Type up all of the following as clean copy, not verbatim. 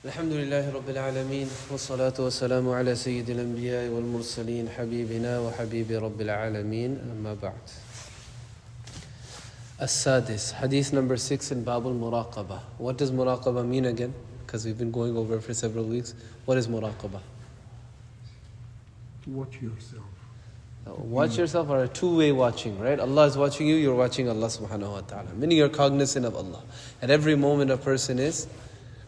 الحمد لله رب العالمين والصلاة والسلام على سيد الأنبياء والمرسلين حبيبنا وحبيب رب العالمين أما بعد. السادس, hadith number 6 in Bab al-Muraqabah. What does Muraqabah mean again? Because we've been going over it for several weeks. What is Muraqabah? To watch yourself. Watch yourself or a two-way watching, right? Allah is watching you, you're watching Allah subhanahu wa ta'ala. Meaning you're cognizant of Allah. At every moment a person is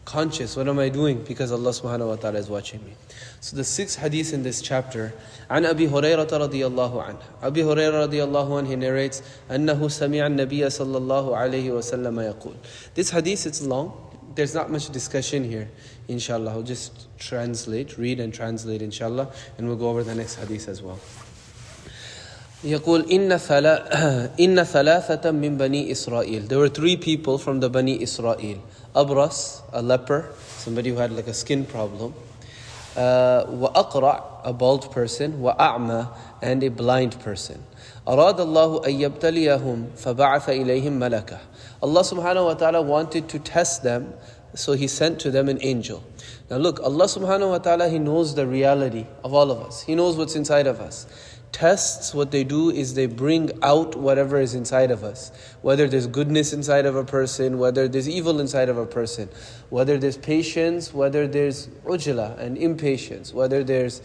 conscious, what am I doing? Because Allah subhanahu wa ta'ala is watching me. So the sixth hadith in this chapter, عن أبي هريرة رضي الله عنه. Abi Hurairah رضي الله عنه, he narrates, أنه سمع النبي صلى الله عليه وسلم يقول. This hadith, it's long. There's not much discussion here, inshallah. I'll just read and translate, inshallah, and we'll go over the next hadith as well. يقول إن ثلاثة من بني إسرائيل. There were three people from the Bani Israel. Abras, a leper, somebody who had like a skin problem. وأقرع, a bald person. وأعمى, and a blind person. أراد الله أن يبتليهم فبعث إليهم ملكا. Allah subhanahu wa ta'ala wanted to test them, so He sent to them an angel. Now look, Allah subhanahu wa ta'ala, He knows the reality of all of us. He knows what's inside of us. Tests, what they do is they bring out whatever is inside of us. Whether there's goodness inside of a person, whether there's evil inside of a person, whether there's patience, whether there's ujla and impatience, whether there's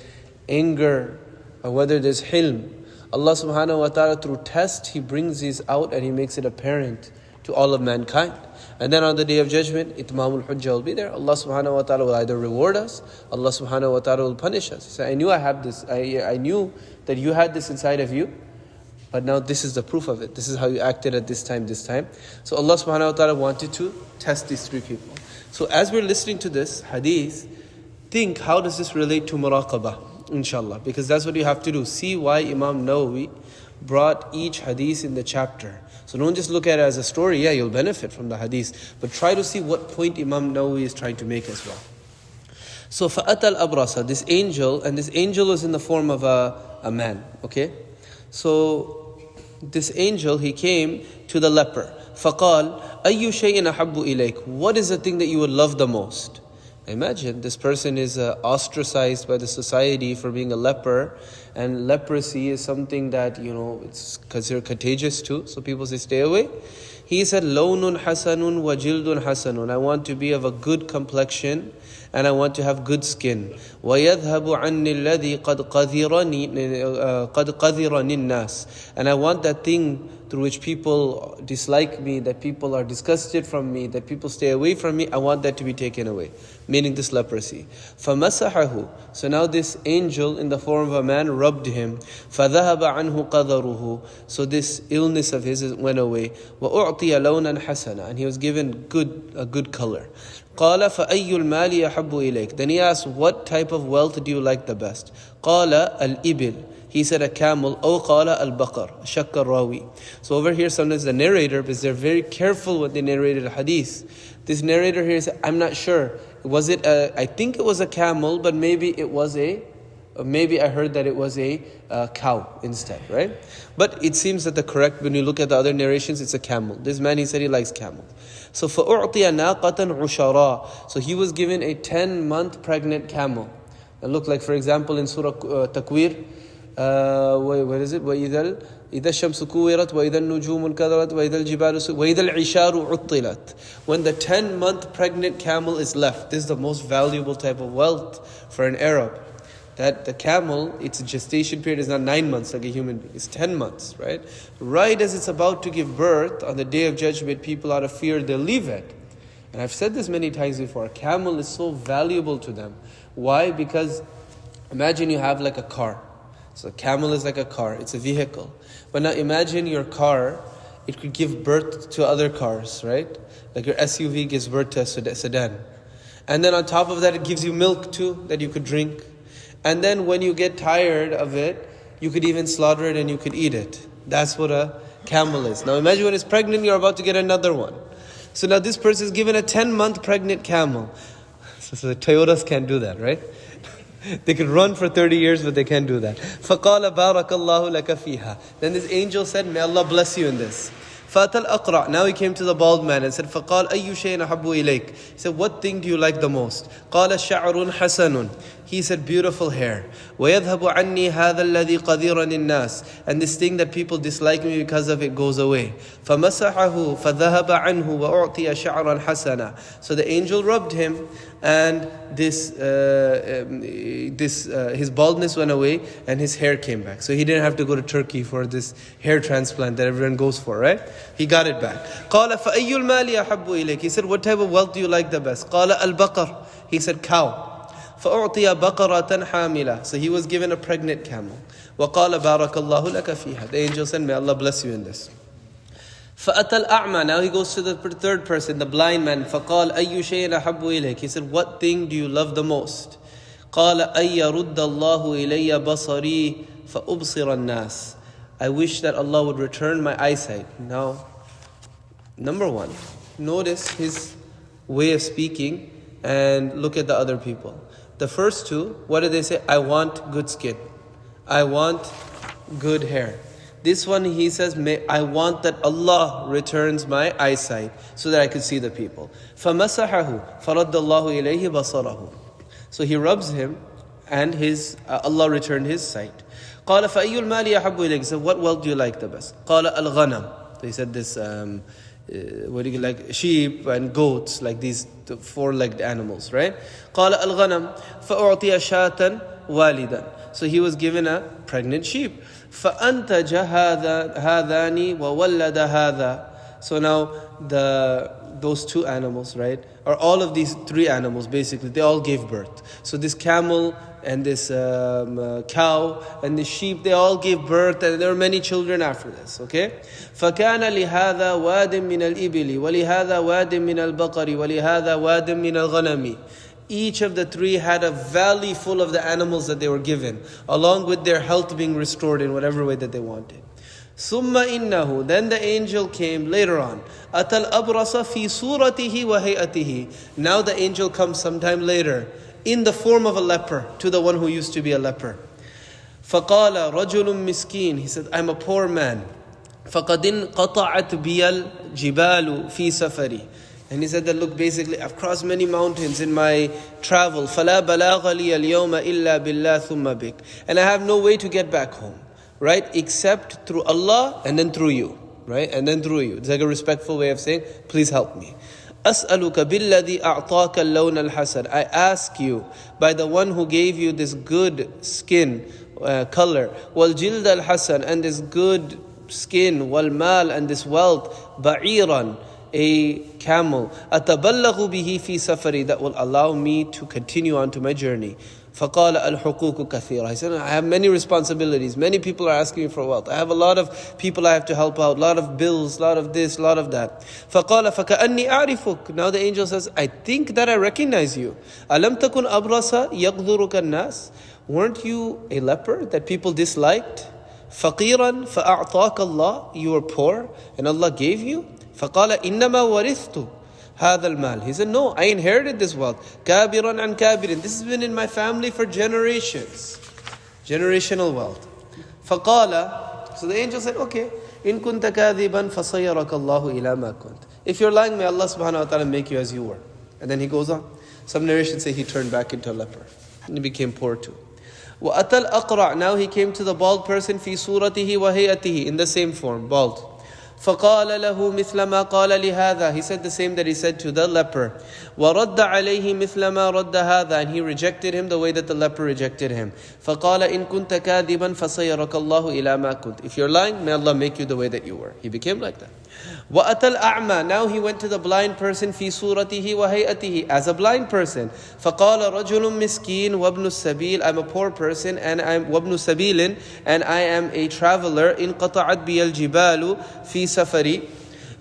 anger, or whether there's hilm. Allah subhanahu wa ta'ala, through test, He brings these out and He makes it apparent to all of mankind. And then on the Day of Judgment, Itmamul Hujjah will be there. Allah subhanahu wa ta'ala will either reward us, Allah subhanahu wa ta'ala will punish us. He said, I knew I have this, I knew that you had this inside of you, but now this is the proof of it. This is how you acted at this time. So Allah subhanahu wa ta'ala wanted to test these three people. So as we're listening to this hadith, think, how does this relate to Muraqabah, inshallah? Because that's what you have to do. See why Imam Nawawi brought each hadith in the chapter. So don't just look at it as a story. Yeah, you'll benefit from the hadith, but try to see what point Imam Nawawi is trying to make as well. So فَأَتَى الْأَبْرَصَ, this angel, and this angel was in the form of a man, okay? So this angel, he came to the leper. فَقَالَ أَيُّ شَيْءٍ أَحَبُّ إِلَيْكَ, what is the thing that you would love the most? Imagine, this person is ostracized by the society for being a leper, and leprosy is something that, it's considered contagious too, so people say stay away. He said, لَوْنٌ حَسَنٌ وَجِلْدٌ حَسَنٌ, I want to be of a good complexion, and I want to have good skin. وَيَذْهَبُ عَنِّي الَّذِي قَدْ قَذِرَنِ النَّاسِ, and I want that thing through which people dislike me, that people are disgusted from me, that people stay away from me, I want that to be taken away. Meaning this leprosy. فَمَسَحَهُ, so now this angel in the form of a man rubbed him. فَذَهَبَ عَنْهُ قَذَرُهُ, so this illness of his went away. وَأُعْطِيَ لَوْنًا حَسَنًا, and he was given a good color. قَالَ فَأَيُّ الْمَالِ يَحَبُّ إِلَيْكَ, then he asked, what type of wealth do you like the best? قَالَ الْإِبِلِ, he said a camel. أو قال البقر, شك الراوي. So over here sometimes the narrator, because they're very careful when they narrated a hadith, this narrator here said, I'm not sure. Was it I think it was a camel, but maybe it was maybe I heard that it was a cow instead, right? But it seems that the correct, when you look at the other narrations, it's a camel. This man, he said he likes camels. So فَأُعْطِيَ نَاقَةً عُشَرًا, so he was given a 10-month pregnant camel. And look, like for example in Surah Takwir, what is it? وَإِذَا الشَّمْسُ كُوِّرَتْ وَإِذَا النُّجُومُ انْكَدَرَتْ وَإِذَا الْجِبَالُ وَإِذَا الْعِشَارُ عُطِّلَتْ. When the 10-month pregnant camel is left, this is the most valuable type of wealth for an Arab. That the camel, its gestation period is not 9 months like a human being, it's 10 months, right? Right as it's about to give birth, on the Day of Judgment, people out of fear, they'll leave it. And I've said this many times before, a camel is so valuable to them. Why? Because imagine you have like a car. So a camel is like a car, it's a vehicle. But now imagine your car, it could give birth to other cars, right? Like your SUV gives birth to a sedan. And then on top of that, it gives you milk too, that you could drink. And then when you get tired of it, you could even slaughter it and you could eat it. That's what a camel is. Now imagine when it's pregnant, you're about to get another one. So now this person is given a 10-month pregnant camel. So the Toyotas can't do that, right? They could run for 30 years, but they can't do that. فَقَالَ بَارَكَ اللَّهُ لَكَ فِيهَا, then this angel said, may Allah bless you in this. فَأَتَى الْأَقْرَعُ. Now he came to the bald man and said, فَقَالَ أَيُّ شَيْءٍ أَحَبُّ إِلَيْكَ. He said, what thing do you like the most? قَالَ شَعْرٌ حَسَنٌ. He said, beautiful hair. وَيَذْهَبُ عَنِّي هَذَا الَّذِي قَدِيرًا النَّاسِ. And this thing that people dislike me because of it goes away. فَمَسَحَهُ فَذَهَبَ عَنْهُ وَأُعْطِيَ شَعْرًا حَسَنًا. So the angel rubbed him, and his baldness went away and his hair came back. So he didn't have to go to Turkey for this hair transplant that everyone goes for, right? He got it back. قَالَ فَأَيُّ الْمَالِ أَحَبُّ إِلَيْكَ. He said, what type of wealth do you like the best? قَالَ الْبَقَرُ. He said, cow. فَأُعْطِيَ بَقَرَةً حَامِلَةً. So he was given a pregnant camel. وَقَالَ بَارَكَ اللَّهُ لَكَ فِيهَا. The angel said, may Allah bless you in this. فَأَتَى الْأَعْمَى. Now he goes to the third person, the blind man. فَقَالَ أَيُّ شَيْءٍ أَحَبُّ إِلَيْكَ. He said, what thing do you love the most? قَالَ أَن يَرُدَّ اللَّهُ إِلَيَّ بَصَرِي فَأُبْصِرَ النَّاسِ. I wish that Allah would return my eyesight. Now, number one, notice his way of speaking and look at the other people. The first two, what did they say? I want good skin. I want good hair. This one, he says, I want that Allah returns my eyesight so that I could see the people. فَمَسَحَهُ فَرَدَّ اللَّهُ إِلَيْهِ بَصَرَهُ. So he rubs him and Allah returned his sight. قَالَ فَأَيُّ الْمَالِ أَحَبُّ إِلَيْكَ. He said, what wealth do you like the best? قَالَ الْغَنَمُ. So he said this, what do you like? Sheep and goats, like these four-legged animals, right? قَالَ الْغَنَمُ فَأُعْطِيَ شَاةً وَالِدًا. So he was given a pregnant sheep. فَأَنْتَجَ هَذَانِ وَوَلَّدَ هَذَا. So now those two animals, right, or all of these three animals, basically, they all gave birth. So this camel and this cow and this sheep, they all gave birth, and there were many children after this, okay? فَكَانَ لِهَذَا وَادٍ مِّنَ الْإِبِلِ وَلِهَذَا وَادٍ مِّنَ الْبَقَرِ وَلِهَذَا وَادٍ مِّنَ الْغَنَمِ. Each of the three had a valley full of the animals that they were given, along with their health being restored in whatever way that they wanted. ثُمَّ إِنَّهُ. Then the angel came later on. أَتَى الْأَبْرَصَ فِي صُورَتِهِ وَهَيْئَتِهِ. Now the angel comes sometime later in the form of a leper to the one who used to be a leper. فَقَالَ رَجُلٌ مِسْكِينٌ. He said, I'm a poor man. فَقَدْ انْقَطَعَتْ بِيَ الْجِبَالُ فِي سَفَرِي. And he said that, look, basically, I've crossed many mountains in my travel. فَلَا بَلَاغَ لِيَ الْيَوْمَ إِلَّا بِاللَّهِ ثُمَّ بِكَ. And I have no way to get back home, right? Except through Allah and then through you, right? And then through you. It's like a respectful way of saying, please help me. أَسْأَلُكَ بِالَّذِي أَعْطَاكَ اللَّوْنَ الْحَسَنَ. I ask you by the one who gave you this good skin color, وَالْجِلْدَ الْحَسَنَ, and this good skin, وَالْمَالَ, and this wealth, بَعِيرًا, a camel, أَتَبَلَّغُ بِهِ فِي سَفَرِي, that will allow me to continue on to my journey. فَقَالَ الْحُقُوقُ كَثِيرًا. He said, I have many responsibilities. Many people are asking me for wealth. I have a lot of people I have to help out. A lot of bills, a lot of this, a lot of that. فَقَالَ فَكَأَنِّي أَعْرِفُكَ. Now the angel says, I think that I recognize you. أَلَمْ تَكُنْ أَبْرَصَ يَقْذُرُكَ النَّاسِ. Weren't you a leper that people disliked? فَقِيرًا فَأَعْطَاكَ اللَّهِ. You were poor and Allah gave you? فَقَالَ إِنَّمَا وَرِثْتُ هذا المال. He said, no, I inherited this wealth. كابرا عن كابر. This has been in my family for generations. Generational wealth. فقال. So the angel said, okay. إن كنت كاذبا فصيرك الله إلى ما كنت. If you're lying, may Allah subhanahu wa ta'ala make you as you were. And then he goes on. Some narrations say he turned back into a leper. And he became poor too. وأتى الأقرع. Now he came to the bald person في صورته وهيئته, in the same form, bald. فَقَالَ لَهُ مِثْلَ مَا قَالَ لِهَذَا. He said the same that he said to the leper. وَرَدَّ عَلَيْهِ مِثْلَ مَا رَدَّ هَذَا. And he rejected him the way that the leper rejected him. فَقَالَ إِن كُنْتَ كَاذِبًا فَصَيَّرَكَ اللَّهُ إِلَى مَا كُنْتَ. If you're lying, may Allah make you the way that you were. He became like that. وَأَتَى الْأَعْمَى. Now he went to the blind person فِي صُورَتِهِ وَهَيْئَتِهِ, as a blind person. فَقَالَ رَجُلٌ مِسْكِينٌ وَابْنُ السَّبِيلِ. I'm a poor person and I'm وَابْنُ سَبِيلٍ, and I am a traveler. إِن قَطَعَتْ بِيَ الْجِبَالُ فِي سَفَرِي.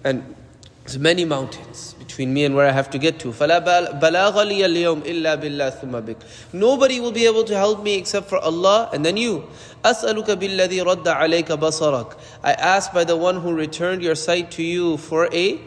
And there's many mountains between me and where I have to get to. فَلَا بَلَاغَ لِيَ الْيَوْمِ إِلَّا بِاللَّهِ ثُمَّ بِكَ. Nobody will be able to help me except for Allah and then you. أَسْأَلُكَ بِالَّذِي رَدَّ عَلَيْكَ بَصَرَكَ. I ask by the one who returned your sight to you for a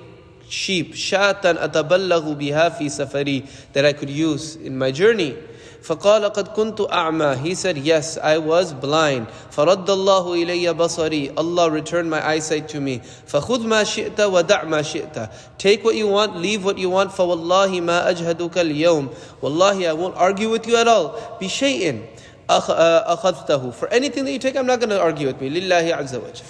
sheep. شَاةً أَتَبَلَّغُ بِهَا فِي سَفَرِي, that I could use in my journey. فَقَالَ قَدْ كُنْتُ أَعْمَى. He said, yes, I was blind. فَرَدَّ اللَّهُ إِلَيَّ بَصَرِي. Allah returned my eyesight to me. فَخُذْ مَا شِئْتَ وَدَعْ مَا شِئْتَ. Take what you want, leave what you want. فَوَاللَّهِ مَا أَجْهَدُكَ الْيَوْمِ. Wallahi, I won't argue with you at all. بِشَيْءٍ أَخَذْتَهُ. For anything that you take, I'm not going to argue with me. لِلَّهِ عَزَّ وَجَلَ.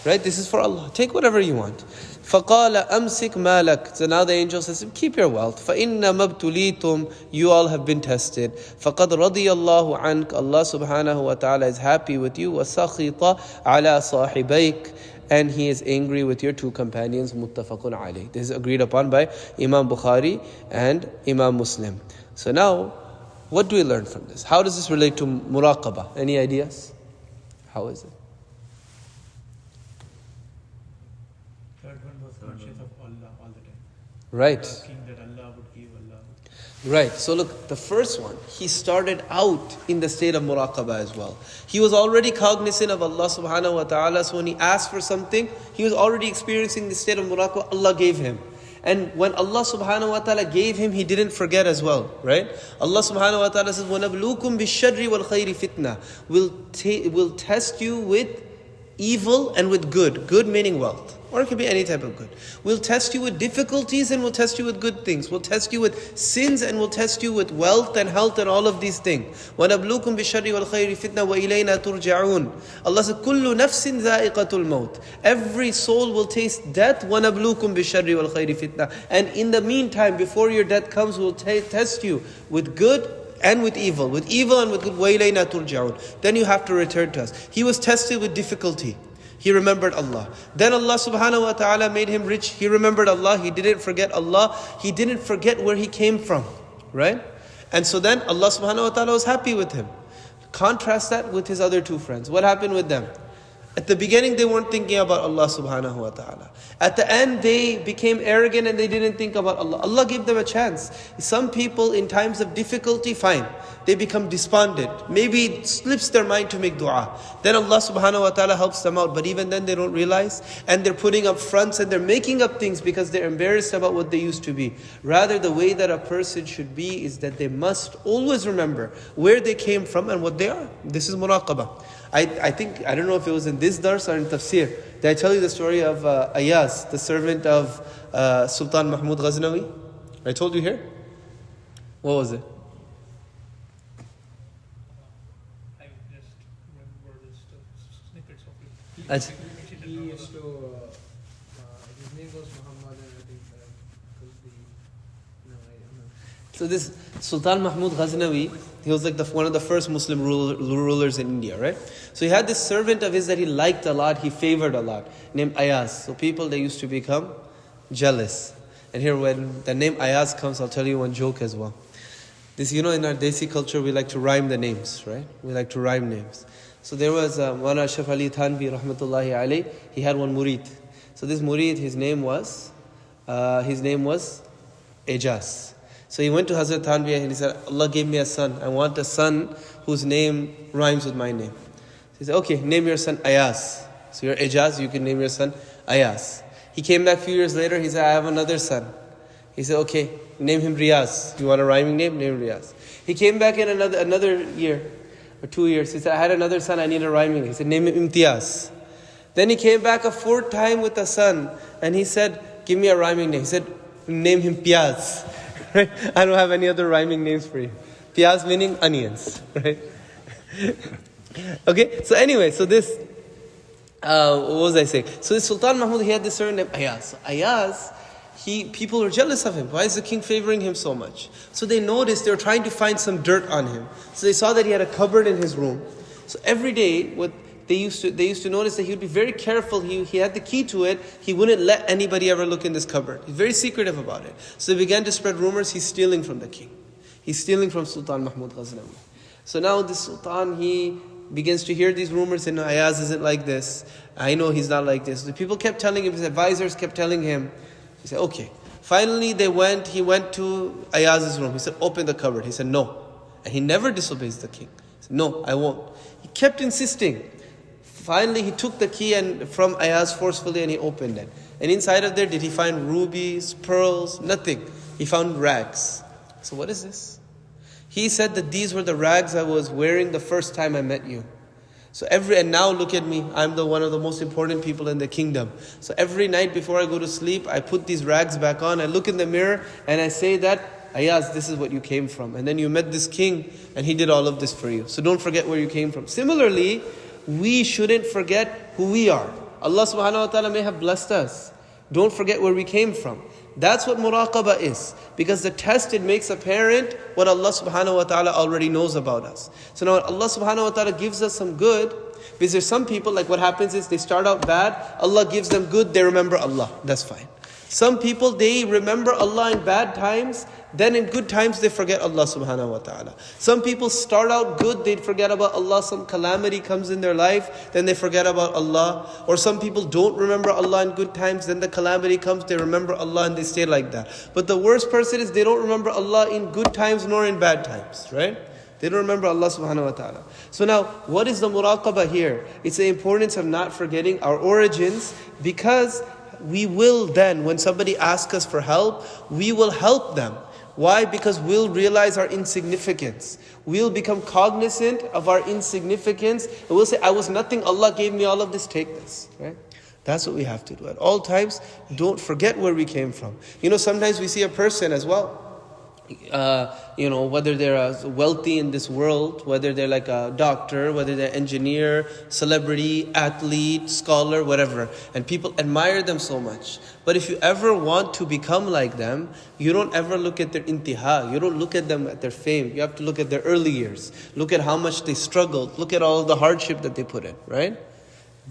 Right? This is for Allah. Take whatever you want. فَقَالَ أَمْسِكْ مَالَكَ. So now the angel says, keep your wealth. فَإِنَّمَا ابْتُلِيتُمْ. You all have been tested. فَقَدْ رَضِيَ اللَّهُ عَنْكَ. Allah subhanahu wa ta'ala is happy with you. وَسَخِطَ عَلَى صَاحِبَيْكَ. And He is angry with your two companions. مُتَّفَقٌ عَلَيْهِ. This is agreed upon by Imam Bukhari and Imam Muslim. So now, what do we learn from this? How does this relate to Muraqabah? Any ideas? How is it? Right. That Allah would give, Allah would. Right. So look, the first one, he started out in the state of muraqabah as well. He was already cognizant of Allah subhanahu wa ta'ala. So when he asked for something, he was already experiencing the state of muraqabah Allah gave him. And when Allah subhanahu wa ta'ala gave him, he didn't forget as well. Right? Allah subhanahu wa ta'ala says, وَنَبْلُوكُمْ بِالشَّرِّ وَالْخَيْرِ فِتْنَةً. We'll test you with evil and with good. Good meaning wealth. Or it could be any type of good. We'll test you with difficulties and we'll test you with good things. We'll test you with sins and we'll test you with wealth and health and all of these things. وَنَبْلُوكُمْ بِالشَّرِّ وَالْخَيْرِ فِتْنَةً وَإِلَيْنَا تُرْجَعُونَ. Allah says, كُلُّ نَفْسٍ ذَائِقَةُ الْمَوْتِ. Every soul will taste death. وَنَبْلُوكُمْ بِالشَّرِّ وَالْخَيْرِ فِتْنَةً. And in the meantime, before your death comes, we'll test you with good and with evil and with good. وَإِلَيْنَا تُرْجَعُونَ. Then you have to return to us. He was tested with difficulty. He remembered Allah. Then Allah subhanahu wa ta'ala made him rich. He remembered Allah. He didn't forget Allah. He didn't forget where he came from. Right? And so then Allah subhanahu wa ta'ala was happy with him. Contrast that with his other two friends. What happened with them? At the beginning, they weren't thinking about Allah subhanahu wa ta'ala. At the end, they became arrogant and they didn't think about Allah. Allah gave them a chance. Some people in times of difficulty, fine. They become despondent. Maybe it slips their mind to make dua. Then Allah subhanahu wa ta'ala helps them out. But even then they don't realize. And they're putting up fronts and they're making up things because they're embarrassed about what they used to be. Rather, the way that a person should be is that they must always remember where they came from and what they are. This is muraqabah. I think, I don't know if it was in this dars or in tafsir. Did I tell you the story of Ayaz, the servant of Sultan Mahmud Ghaznawi? I told you here? What was it? I just remember this snippets of it. He used to, his name was Muhammad, and I think could be, no, I don't know. So this Sultan Mahmud Ghaznawi, he was like one of the first Muslim rulers in India, right? So he had this servant of his that he liked a lot, he favored a lot, named Ayaz. So people, they used to become jealous. And here when the name Ayaz comes, I'll tell you one joke as well. This, in our Desi culture, we like to rhyme the names, right? We like to rhyme names. So there was Maulana Ashraf Ali Thanvi, rahmatullahi alayh. He had one murid. So this murid, his name was Ejaz. So he went to Hazrat Thanvi and he said, Allah gave me a son. I want a son whose name rhymes with my name. So he said, okay, name your son Ayaz. So you're Ejaz, you can name your son Ayaz. He came back a few years later, he said, I have another son. He said, okay, name him Riyaz. You want a rhyming name? Name him Riyaz. He came back in another year or 2 years. He said, I had another son, I need a rhyming name. He said, name him Imtiaz. Then he came back a fourth time with a son and he said, give me a rhyming name. He said, name him Piaz. Right? I don't have any other rhyming names for you. Piyaz meaning onions, right? Okay, so anyway, so this, what was I saying? So this Sultan Mahmud, he had this servant named Ayaz. So Ayaz, people were jealous of him. Why is the king favoring him so much? So they noticed, they were trying to find some dirt on him. So they saw that he had a cupboard in his room. So every day, they used to notice that he would be very careful. He had the key to it. He wouldn't let anybody ever look in this cupboard. He's very secretive about it. So they began to spread rumors he's stealing from the king. He's stealing from Sultan Mahmud Ghaznawi. So now this Sultan, he begins to hear these rumors and Ayaz isn't like this. I know he's not like this. The people kept telling him, his advisors kept telling him. He said, okay. Finally he went to Ayaz's room. He said, open the cupboard. He said, no. And he never disobeys the king. He said, no, I won't. He kept insisting. Finally, he took the key and from Ayaz forcefully and he opened it. And inside of there, did he find rubies, pearls? Nothing. He found rags. So what is this? He said that these were the rags I was wearing the first time I met you. So and now look at me, I'm one of the most important people in the kingdom. So every night before I go to sleep, I put these rags back on, I look in the mirror and I say that, Ayaz, this is what you came from. And then you met this king and he did all of this for you. So don't forget where you came from. Similarly, we shouldn't forget who we are. Allah subhanahu wa ta'ala may have blessed us. Don't forget where we came from. That's what muraqabah is. Because the test, it makes apparent what Allah subhanahu wa ta'ala already knows about us. So now Allah subhanahu wa ta'ala gives us some good. Because there's some people, like what happens is they start out bad, Allah gives them good, they remember Allah. That's fine. Some people, they remember Allah in bad times, then in good times they forget Allah subhanahu wa ta'ala. Some people start out good, they forget about Allah, some calamity comes in their life, then they forget about Allah. Or some people don't remember Allah in good times, then the calamity comes, they remember Allah and they stay like that. But the worst person is they don't remember Allah in good times nor in bad times, right? They don't remember Allah subhanahu wa ta'ala. So now, what is the muraqabah here? It's the importance of not forgetting our origins, because we will then, when somebody asks us for help, we will help them. Why? Because we'll realize our insignificance. We'll become cognizant of our insignificance. And we'll say, I was nothing, Allah gave me all of this, take this. Right? That's what we have to do. At all times, don't forget where we came from. Sometimes we see a person as well. Whether they're wealthy in this world, whether they're like a doctor, whether they're engineer, celebrity, athlete, scholar, whatever. And people admire them so much. But if you ever want to become like them, you don't ever look at their intiha. You don't look at them at their fame. You have to look at their early years. Look at how much they struggled. Look at all of the hardship that they put in, right?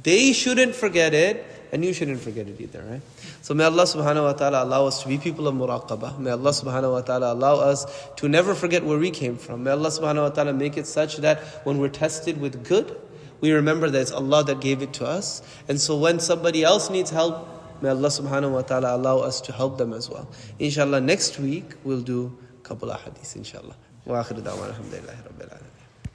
They shouldn't forget it, and you shouldn't forget it either, right? So may Allah subhanahu wa ta'ala allow us to be people of muraqabah. May Allah subhanahu wa ta'ala allow us to never forget where we came from. May Allah subhanahu wa ta'ala make it such that when we're tested with good, we remember that it's Allah that gave it to us. And so when somebody else needs help, may Allah subhanahu wa ta'ala allow us to help them as well. Inshallah, next week we'll do a couple of hadiths, inshallah. Wa akhiru da'wana alhamdulillahi rabbil alamin.